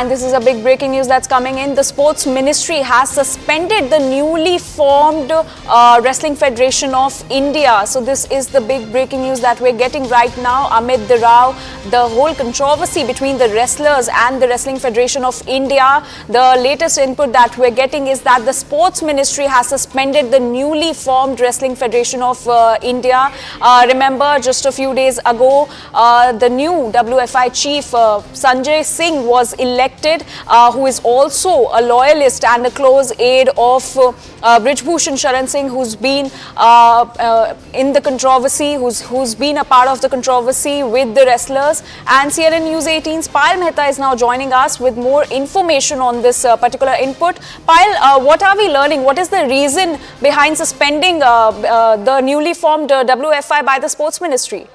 And this is a big breaking news that's coming in. The Sports Ministry has suspended the newly formed Wrestling Federation of India. So this is the big breaking news that we're getting right now amid the row, the whole controversy between the wrestlers and the Wrestling Federation of India. The latest input that we're getting is that the Sports Ministry has suspended the newly formed Wrestling Federation of India. Remember, just a few days ago, the new WFI chief Sanjay Singh was elected, who is also a loyalist and a close aide of Brij Bhushan Singh, who's been in the controversy, who's been a part of the controversy with the wrestlers. And CNN News 18's Payal Mehta is now joining us with more information on this particular input. Payal, what are we learning? What is the reason behind suspending the newly formed WFI by the Sports Ministry?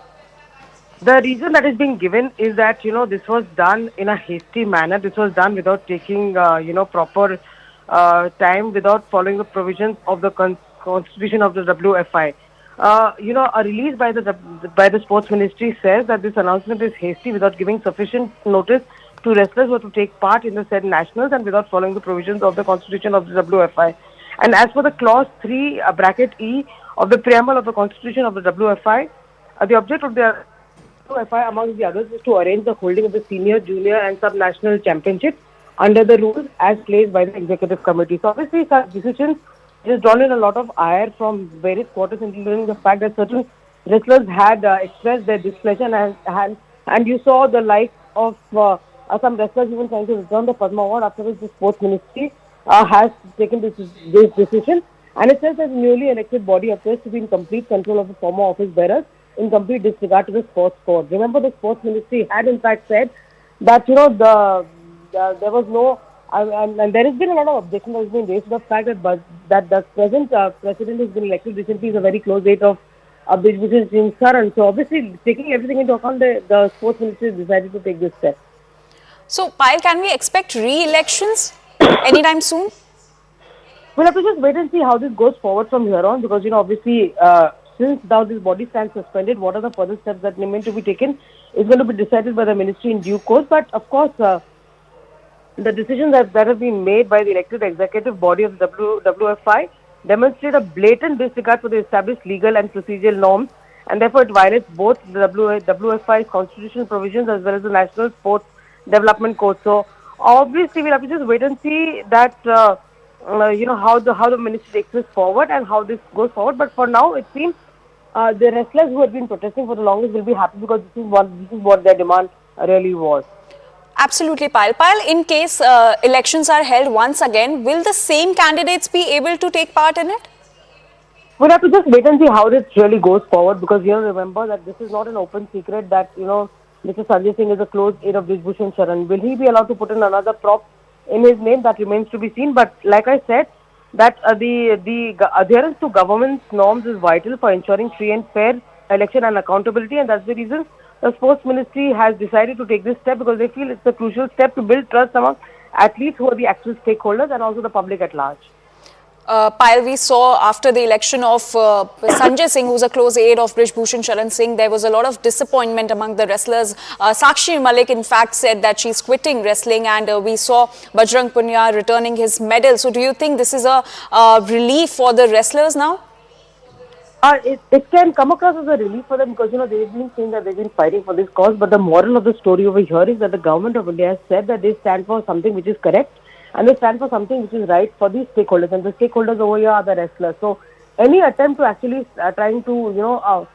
The reason that is being given is that, this was done in a hasty manner. This was done without taking, proper time, without following the provisions of the constitution of the WFI. A release by the Sports Ministry says that this announcement is hasty without giving sufficient notice to wrestlers who are to take part in the said nationals and without following the provisions of the constitution of the WFI. And as for the clause 3, bracket E of the preamble of the constitution of the WFI, the object of the WFI, among the others, is to arrange the holding of the senior, junior and sub-national championships under the rules as placed by the executive committee. So obviously such decisions has drawn in a lot of ire from various quarters, including the fact that certain wrestlers had expressed their displeasure and you saw the likes of some wrestlers even trying to return the Padma Award, after which the Sports Ministry has taken this decision. And it says that the newly elected body appears to be in complete control of the former office bearers, in complete disregard to the sports code. Remember, the Sports Ministry had in fact said that, there was no, and there has been a lot of objection that has been raised to the fact that the present president who has been elected recently is a very close aide of Brij Bhushan Singh. And so obviously, taking everything into account, the Sports Ministry decided to take this step. So, Payal, can we expect re-elections anytime soon? We'll have to just wait and see how this goes forward from here on, because, obviously, since now this body stands suspended, what are the further steps that remain to be taken is going to be decided by the ministry in due course. But of course, the decisions that have been made by the elected executive body of the WFI demonstrate a blatant disregard for the established legal and procedural norms, and therefore it violates both the WFI's constitutional provisions as well as the National Sports Development Code. So obviously we'll have to just wait and see that how the ministry takes this forward and how this goes forward. But for now, it seems the wrestlers who have been protesting for the longest will be happy, because this is what their demand really was. Absolutely, Payal. Payal, in case elections are held once again, will the same candidates be able to take part in it? We'll have to just wait and see how this really goes forward, because remember that this is not an open secret that Mr. Sanjay Singh is a close aide of Brij Bhushan Singh. Will he be allowed to put in another prop in his name? That remains to be seen. But like I said, that the adherence to government's norms is vital for ensuring free and fair election and accountability, and that's the reason the Sports Ministry has decided to take this step, because they feel it's a crucial step to build trust among athletes who are the actual stakeholders and also the public at large. Payal, we saw after the election of Sanjay Singh, who's a close aide of Brij Bhushan Singh, there was a lot of disappointment among the wrestlers. Sakshi Malik, in fact, said that she's quitting wrestling, and we saw Bajrang Punia returning his medal. So do you think this is a relief for the wrestlers now? It can come across as a relief for them, because, they've been saying that they've been fighting for this cause. But the moral of the story over here is that the government of India has said that they stand for something which is correct, and they stand for something which is right for these stakeholders. And the stakeholders over here are the wrestlers. So any attempt to actually trying to,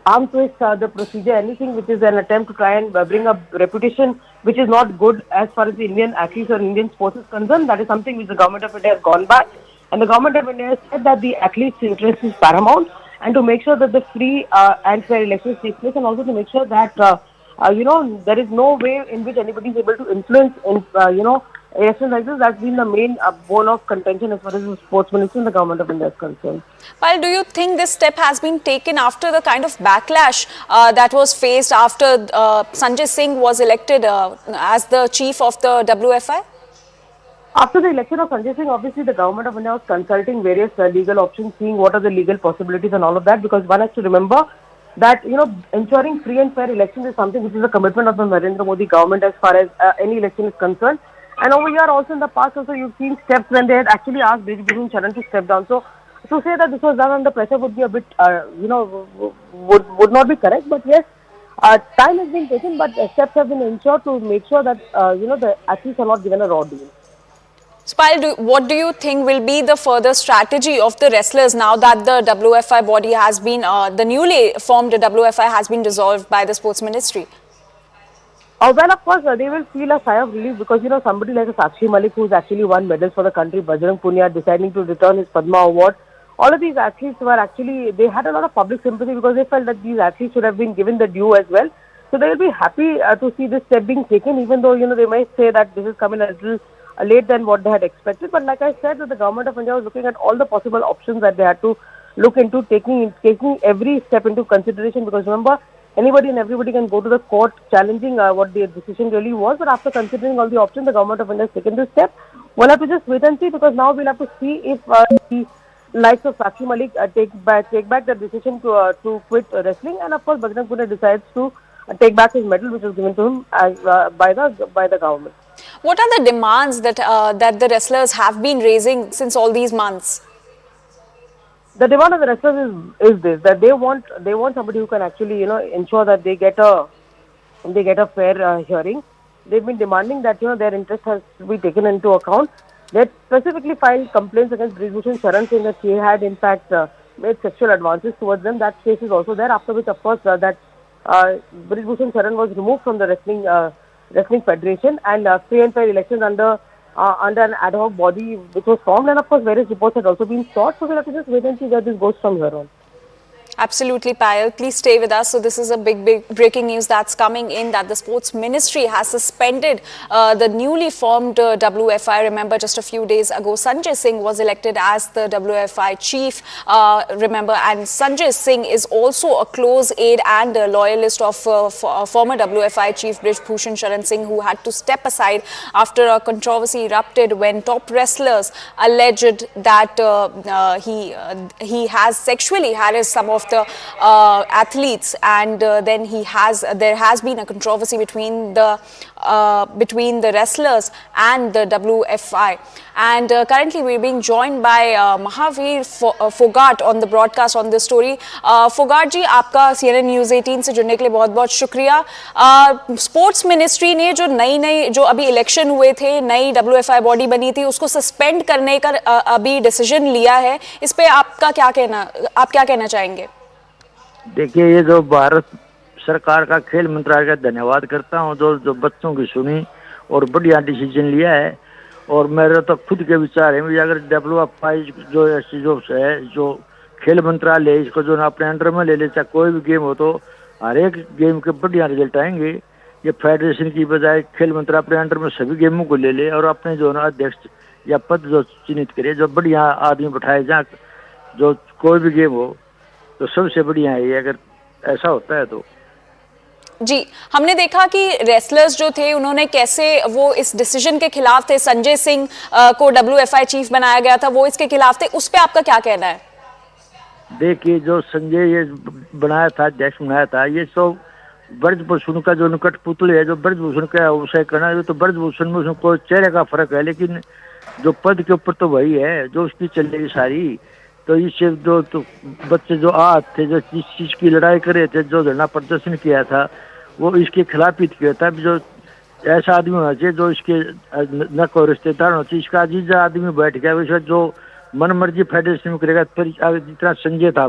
arm twist the procedure, anything which is an attempt to try and bring a reputation which is not good as far as the Indian athletes or Indian sports is concerned, that is something which the government of India has gone back. And the government of India has said that the athletes' interest is paramount, and to make sure that the free and fair elections take place, and also to make sure that, there is no way in which anybody is able to influence, elections like this. That's been the main bone of contention as far as the Sports Ministry and the government of India is concerned. Well, do you think this step has been taken after the kind of backlash that was faced after Sanjay Singh was elected as the chief of the WFI? After the election of Sanjay Singh, obviously the government of India was consulting various legal options, seeing what are the legal possibilities and all of that, because one has to remember that ensuring free and fair elections is something which is a commitment of the Narendra Modi government as far as any election is concerned. And over here also in the past also you've seen steps when they had actually asked Brij Bhushan Singh to step down. So to say that this was done under pressure would be a bit would not be correct. But yes, time has been taken, but steps have been ensured to make sure that the athletes are not given a raw deal. Spile, what do you think will be the further strategy of the wrestlers now that the WFI body has been, the newly formed WFI has been dissolved by the Sports Ministry? Well, of course, they will feel a sigh of relief because, somebody like a Sakshi Malik who's actually won medals for the country, Bajrang Punia deciding to return his Padma Award. All of these athletes were actually, they had a lot of public sympathy because they felt that these athletes should have been given the due as well. So they will be happy to see this step being taken, even though, they might say that this is coming a little late than what they had expected. But like I said, that the government of India was looking at all the possible options that they had to look into, taking every step into consideration because remember, anybody and everybody can go to the court challenging what the decision really was. But after considering all the options, the government of India has taken this step. We'll have to just wait and see because now we'll have to see if the likes of Sakshi Malik take back the decision to quit wrestling, and of course Bajrang Punia decides to take back his medal, which was given to him as by the government. What are the demands that that the wrestlers have been raising since all these months? The demand of the wrestlers is this, that they want somebody who can actually ensure that they get a fair hearing. They've been demanding that their interest has to be taken into account. They specifically filed complaints against Brij Bhushan Singh that she had in fact made sexual advances towards them. That case is also there. After which, of course, that Brij Bhushan Singh was removed from the wrestling federation, and free and fair elections under an ad hoc body which was formed, and of course various reports had also been sought. So we'll have to just wait and see where this goes from here on. Absolutely, Payal. Please stay with us. So this is a big breaking news that's coming in that the Sports Ministry has suspended the newly formed WFI. Remember, just a few days ago, Sanjay Singh was elected as the WFI chief. Remember, and Sanjay Singh is also a close aide and a loyalist of former WFI chief Brij Bhushan Singh, who had to step aside after a controversy erupted when top wrestlers alleged that he has sexually harassed some of the athletes, and then there has been a controversy between the wrestlers and the WFI. And currently we're being joined by Mahavir Fogart on the broadcast on this story. Fogart ji, आपका CNN News 18 से जुड़ने के लिए बहुत-बहुत शुक्रिया. Sports ministry ने जो अभी इलेक्शन हुए थे, नई WFI बॉडी बनी थी, उसको सस्पेंड करने का अभी डिसीजन लिया है. इस पे आप क्या कहना चाहेंगे? देखिए, ये जो भारत सरकार का खेल मंत्रालय का धन्यवाद करता हूँ जो बच्चों की सुनी और बढ़िया डिसीजन लिया है. और मेरे तो खुद के विचार है, अगर WFI जो ऐसी जो है जो खेल मंत्रालय इसको जो अपने अंडर में ले ले, चाहे कोई भी गेम हो तो हर एक गेम के बढ़िया रिजल्ट आएंगे. ये फेडरेशन की बजाय खेल मंत्रालय अपने अंडर में सभी गेमों को ले ले और अपने जो अध्यक्ष या पद जो चिन्हित करे, जो बढ़िया आदमी बैठाए जहाँ जो कोई भी गेम हो, तो सबसे बढ़िया है ये अगर ऐसा होता है तो. जी, हमने देखा कि रेसलर्स जो थे उन्होंने कैसे वो इस डिसीजन के खिलाफ थे. संजय सिंह को WFI चीफ बनाया गया था, वो इसके खिलाफ थे. उस पे आपका क्या कहना है? देखिए, जो संजय ये बनाया था, अध्यक्ष बनाया था, ये तो ब्रज भूषण का जो निकट पुतले है, जो ब्रज भूषण का उसे करना है, तो ब्रज भूषण में उसमें कोई चेहरे का फर्क है, लेकिन जो पद के ऊपर तो वही है जो उसकी चलेगी सारी. तो इससे जो तो बच्चे जो थे, जो जिस चीज की लड़ाई कर रहे थे, जो धरना प्रदर्शन किया था, वो इसके खिलाफ ही किया था. जो ऐसा आदमी होना चाहिए जो इसके न कोई रिश्तेदार होना चाहिए, इसका अजीजा आदमी बैठ गया, वैसे जो मन मर्जी फेडरेशन में करेगा. फिर जितना संजय था,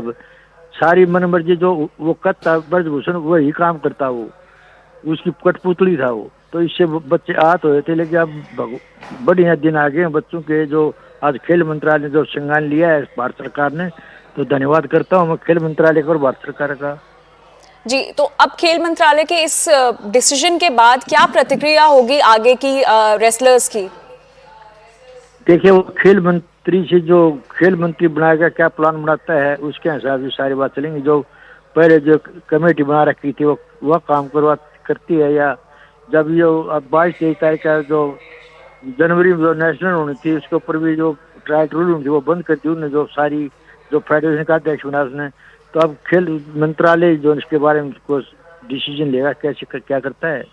सारी मन मर्जी जो वो करता ब्रजभूषण वही काम करता, वो उसकी कठपुतली था वो. तो इससे बच्चे आहत हुए थे, लेकिन अब बढ़िया दिन आ गए बच्चों के. जो आज खेल मंत्रालय ने जो संज्ञान लिया है भारत सरकार ने, तो धन्यवाद करता हूँ मैं खेल मंत्रालय का और भारत सरकार का. जी, तो अब खेल मंत्रालय के इस डिसीजन के बाद क्या प्रतिक्रिया होगी आगे की रेसलर्स की? देखिए, वो खेल मंत्री से जो खेल मंत्री बनाएगा, क्या प्लान बनाता है, उसके हिसाब से सारी बात चलेंगी. जो पहले जो कमेटी बना रखी थी वह काम करती है, या जब ये 22-23 तारीख का जो जनवरी में जो नेशनल होनी थी उसके ऊपर भी जो ट्रायल रूल होनी थी वो बंद कर दी उन्होंने, जो सारी जो फेडरेशन का अध्यक्ष बना उसने. तो तो अब खेल मंत्रालय जो इसके बारे में कुछ डिसीजन लेगा, कैसे क्या करता है।